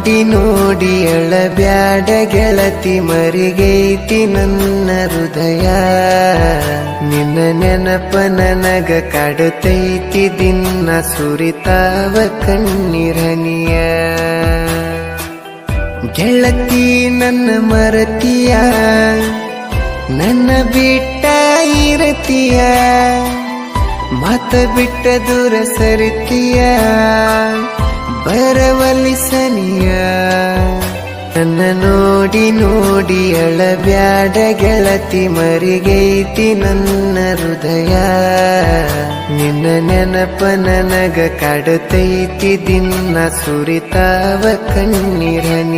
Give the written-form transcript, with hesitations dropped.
ನೋಡಿ ನೋಡಿ ಅಳಬ್ಯಾಡ ಗೆಳತಿ ಮರಿಗೈತಿ ನನ್ನ ಹೃದಯ ನಿನ್ನ ನೆನಪ ನನಗ ಕಾಡುತ್ತೈತಿ ದಿನ ಸುರಿತಾವ ಕಣ್ಣೀರನಿಯ ಗೆಳತಿ ನನ್ನ ಮರತಿಯ ನನ್ನ ಬಿಟ್ಟ ಇರತಿಯ ಮತ ಬಿಟ್ಟ ದೂರ ಸರಿತಿಯ ಬರವಲ್ಲಿ ಸನಿಯ ನನ್ನ ನೋಡಿ ನೋಡಿ ಅಳಬ್ಯಾಡ ಗೆಳತಿ ಮರಿಗೈತಿ ನನ್ನ ಹೃದಯ ನಿನ್ನ ನೆನಪ ನನಗ ಕಾಡುತ್ತೈತಿ ದಿನ ಸುರಿತಾವ ಕಣ್ಣೀರನಿಯ